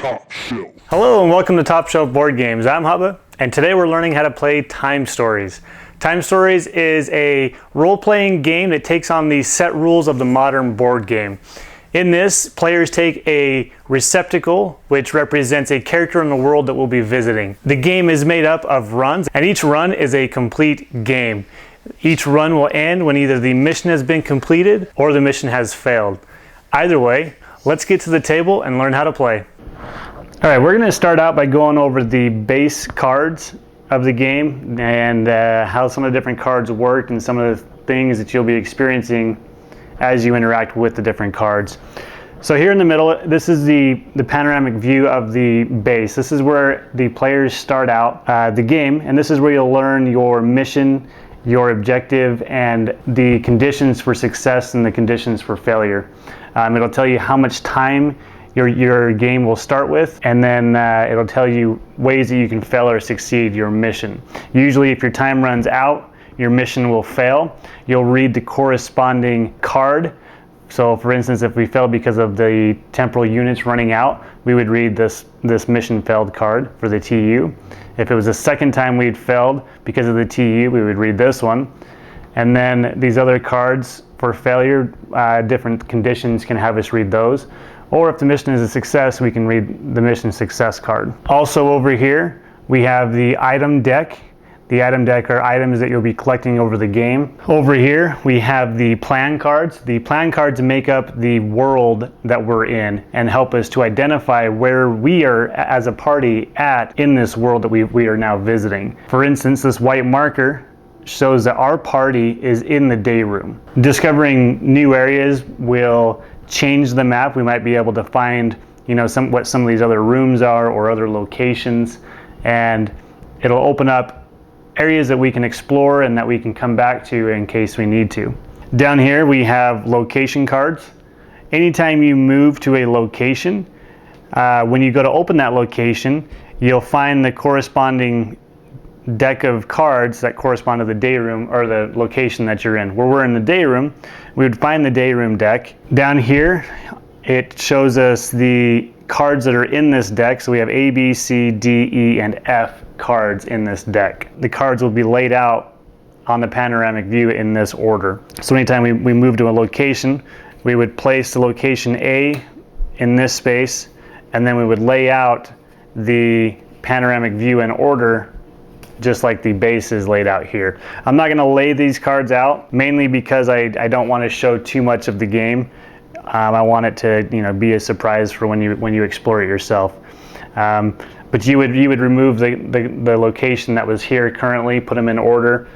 Top Shelf. Hello and welcome to Top Shelf Board Games. I'm Hubba, and today we're learning how to play Time Stories. Time Stories is a role-playing game that takes on the set rules of the modern board game. In this, players take a receptacle, which represents a character in the world that we'll be visiting. The game is made up of runs, and each run is a complete game. Each run will end when either the mission has been completed or the mission has failed. Either way, let's get to the table and learn how to play. All right, we're going to start out by going over the base cards of the game and how some of the different cards work and some of the things that you'll be experiencing as you interact with the different cards. So here in the middle, this is the panoramic view of the base. This is where the players start out the game, and this is where you'll learn your mission, your objective, and the conditions for success and the conditions for failure. It'll tell you how much time your game will start with, and then it'll tell you ways that you can fail or succeed your mission. Usually if your time runs out, your mission will fail. You'll read the corresponding card. So for instance, if we failed because of the temporal units running out, we would read this mission failed card for the TU. If it was the second time we'd failed because of the TU, we would read this one. And then these other cards for failure, different conditions can have us read those. Or if the mission is a success, we can read the mission success card. Also over here, we have the item deck. The item deck are items that you'll be collecting over the game. Over here, we have the plan cards. The plan cards make up the world that we're in and help us to identify where we are as a party at in this world that we are now visiting. For instance, this white marker shows that our party is in the day room. Discovering new areas will change the map. We might be able to find, what some of these other rooms are or other locations, and it'll open up areas that we can explore and that we can come back to in case we need to. Down here we have location cards. Anytime you move to a location, when you go to open that location, you'll find the corresponding deck of cards that correspond to the day room or the location that you're in. Where we're in the day room, we would find the day room deck. Down here, it shows us the cards that are in this deck. So we have A, B, C, D, E, and F cards in this deck. The cards will be laid out on the panoramic view in this order. So anytime we move to a location, we would place the location A in this space, and then we would lay out the panoramic view in order just like the base is laid out here. I'm not going to lay these cards out, mainly because I don't want to show too much of the game. I want it to be a surprise for when you explore it yourself. But you would remove the location that was here currently, put them in order,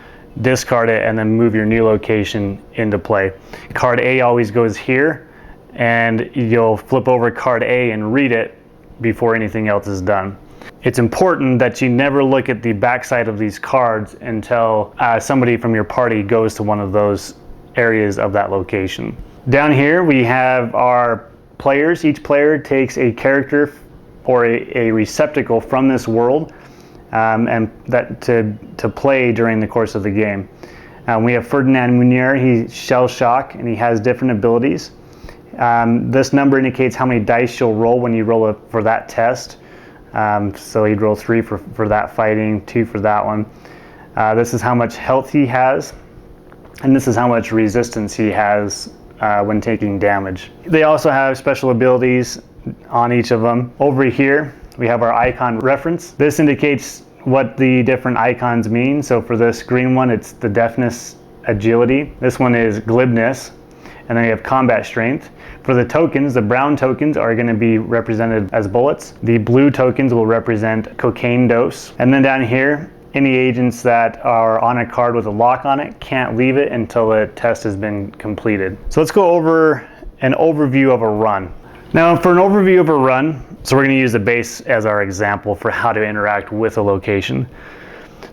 discard it, and then move your new location into play. Card A always goes here, and you'll flip over card A and read it before anything else is done. It's important that you never look at the backside of these cards until somebody from your party goes to one of those areas of that location. Down here we have our players. Each player takes a character or a receptacle from this world and that to play during the course of the game. We have Ferdinand Munier. He's shell shock and he has different abilities. This number indicates how many dice you'll roll when you roll for that test. So he'd roll 3 for that fighting, 2 for that one. This is how much health he has, and this is how much resistance he has when taking damage. They also have special abilities on each of them. Over here, we have our icon reference. This indicates what the different icons mean. So for this green one, it's the deafness, agility. This one is glibness, and then we have combat strength. For the tokens, the brown tokens are going to be represented as bullets. The blue tokens will represent cocaine dose. And then down here, any agents that are on a card with a lock on it can't leave it until the test has been completed. So let's go over an overview of a run. Now for an overview of a run, so we're going to use the base as our example for how to interact with a location.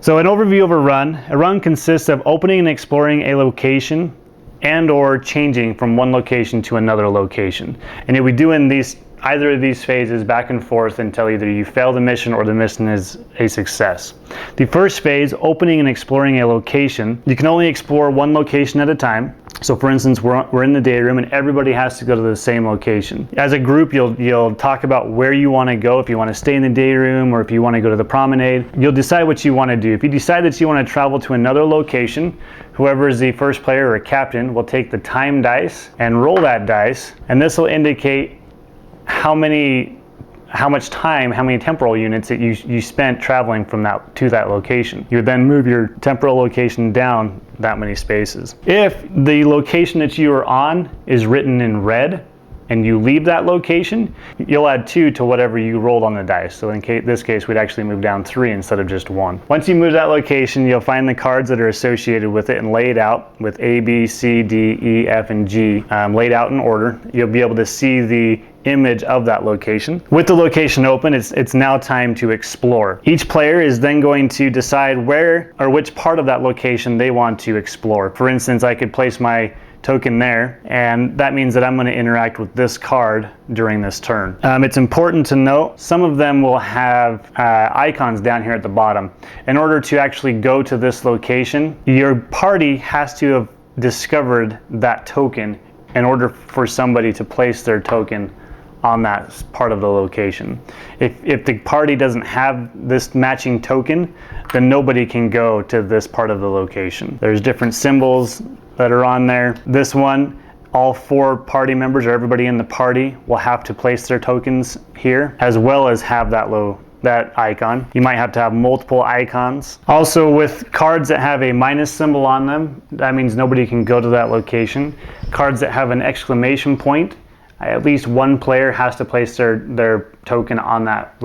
So an overview of a run consists of opening and exploring a location and or changing from one location to another location. And you'll be doing these either of these phases back and forth until either you fail the mission or the mission is a success. The first phase, opening and exploring a location, you can only explore one location at a time. So for instance, we're in the day room and everybody has to go to the same location. As a group, you'll talk about where you want to go, if you want to stay in the day room or if you want to go to the promenade. You'll decide what you want to do. If you decide that you want to travel to another location, whoever is the first player or captain will take the time dice and roll that dice, and this will indicate how many temporal units that you spent traveling from to that location. You would then move your temporal location down that many spaces. If the location that you are on is written in red and you leave that location, you'll add 2 to whatever you rolled on the dice. So in this case, we'd actually move down 3 instead of just 1. Once you move that location, you'll find the cards that are associated with it and laid out with A, B, C, D, E, F, and G laid out in order. You'll be able to see the image of that location. With the location open, it's now time to explore. Each player is then going to decide where or which part of that location they want to explore. For instance, I could place my token there, and that means that I'm going to interact with this card during this turn. It's important to note some of them will have icons down here at the bottom. In order to actually go to this location, your party has to have discovered that token in order for somebody to place their token on that part of the location. If the party doesn't have this matching token, then nobody can go to this part of the location. There's different symbols that are on there. This one, all 4 party members or everybody in the party will have to place their tokens here, as well as have that icon. You might have to have multiple icons. Also, with cards that have a minus symbol on them, that means nobody can go to that location. Cards that have an exclamation point, at least one player has to place their token on that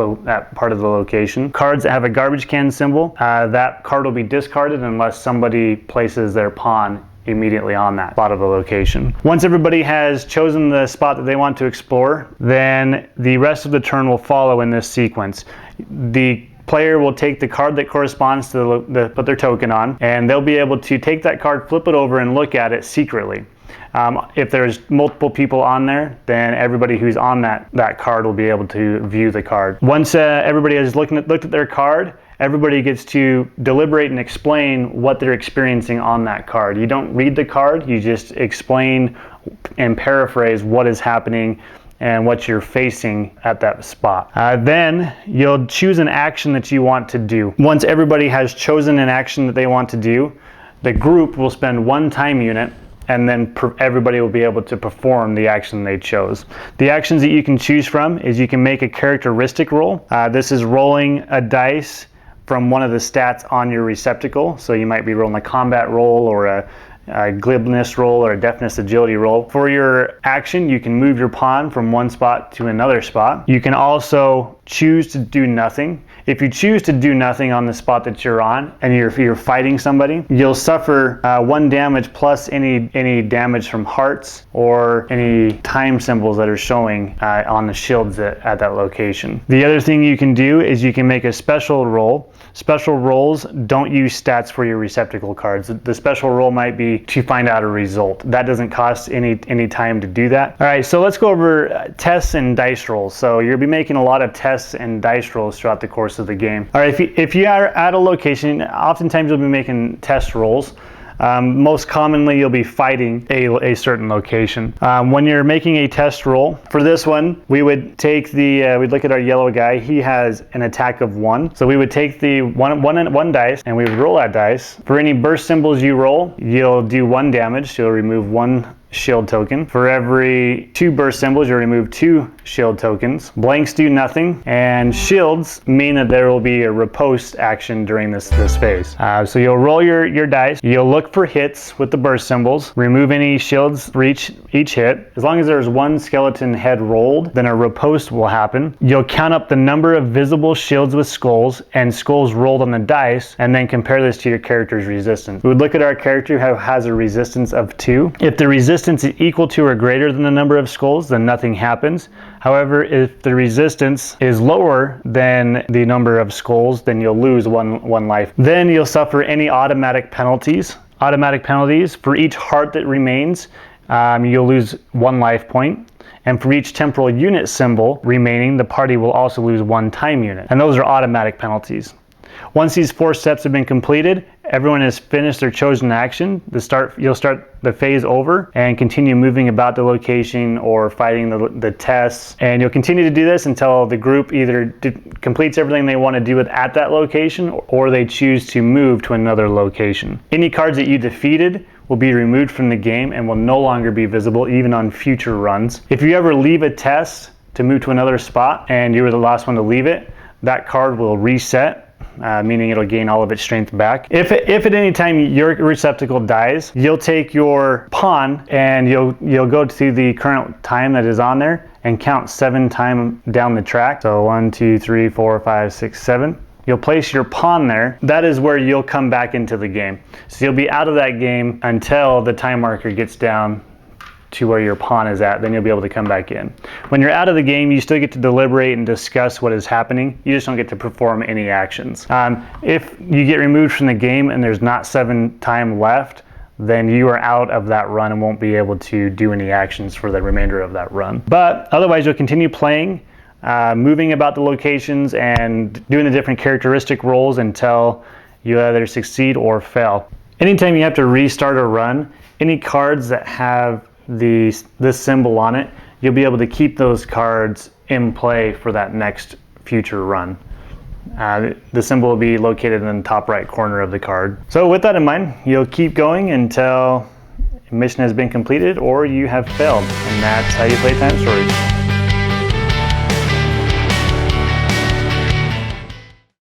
part of the location. Cards that have a garbage can symbol, that card will be discarded unless somebody places their pawn immediately on that spot of the location. Once everybody has chosen the spot that they want to explore, then the rest of the turn will follow in this sequence. The player will take the card that corresponds to put their token on, and they'll be able to take that card, flip it over, and look at it secretly. If there's multiple people on there, then everybody who's on that card will be able to view the card. Once everybody has looked at their card, everybody gets to deliberate and explain what they're experiencing on that card. You don't read the card, you just explain and paraphrase what is happening and what you're facing at that spot. Then you'll choose an action that you want to do. Once everybody has chosen an action that they want to do, the group will spend 1 time unit, and then everybody will be able to perform the action they chose. The actions that you can choose from is you can make a characteristic roll. This is rolling a dice from one of the stats on your receptacle. So you might be rolling a combat roll or a glibness roll or a deftness agility roll. For your action, you can move your pawn from one spot to another spot. You can also choose to do nothing. If you choose to do nothing on the spot that you're on and you're fighting somebody, you'll suffer 1 damage plus any damage from hearts or any time symbols that are showing on the shields at that location. The other thing you can do is you can make a special roll. Special rolls don't use stats for your receptacle cards. The special roll might be to find out a result. That doesn't cost any time to do that. All right, so let's go over tests and dice rolls. So you'll be making a lot of tests and dice rolls throughout the course of the game. All right, if you are at a location, oftentimes you'll be making test rolls. Most commonly, you'll be fighting a certain location. When you're making a test roll, for this one, we would take we'd look at our yellow guy. He has an attack of 1. So we would take the one dice and we would roll that dice. For any burst symbols you roll, you'll do 1 damage. So you'll remove 1 shield token. For every 2 burst symbols, you'll remove 2 shield tokens. Blanks do nothing, and shields mean that there will be a riposte action during this phase. So you'll roll your dice, you'll look for hits with the burst symbols, remove any shields for each hit. As long as there's 1 skeleton head rolled, then a riposte will happen. You'll count up the number of visible shields with skulls and skulls rolled on the dice, and then compare this to your character's resistance. We would look at our character who has a resistance of 2. If the resistance is equal to or greater than the number of skulls, then nothing happens. However, if the resistance is lower than the number of skulls, then you'll lose one life. Then you'll suffer any automatic penalties. Automatic penalties for each heart that remains. you'll lose 1 life point. And for each temporal unit symbol remaining, the party will also lose 1 time unit. And those are automatic penalties. Once these 4 steps have been completed, everyone has finished their chosen action. You'll start the phase over and continue moving about the location or fighting the tests. And you'll continue to do this until the group either completes everything they want to do at that location, or they choose to move to another location. Any cards that you defeated will be removed from the game and will no longer be visible even on future runs. If you ever leave a test to move to another spot and you were the last one to leave it, that card will reset. Meaning it'll gain all of its strength back. If at any time your receptacle dies, you'll take your pawn and you'll go to the current time that is on there and count 7 times down the track. So 1, 2, 3, 4, 5, 6, 7. You'll place your pawn there. That is where you'll come back into the game. So you'll be out of that game until the time marker gets down to where your pawn is at, then you'll be able to come back in. When you're out of the game, you still get to deliberate and discuss what is happening. You just don't get to perform any actions. If you get removed from the game and there's not 7 time left, then you are out of that run and won't be able to do any actions for the remainder of that run. But otherwise, you'll continue playing, moving about the locations and doing the different characteristic rolls until you either succeed or fail. Anytime you have to restart a run, any cards that have this symbol on it, you'll be able to keep those cards in play for that next future run. The symbol will be located in the top right corner of the card. So with that in mind, you'll keep going until a mission has been completed or you have failed, and that's how you play Time Stories.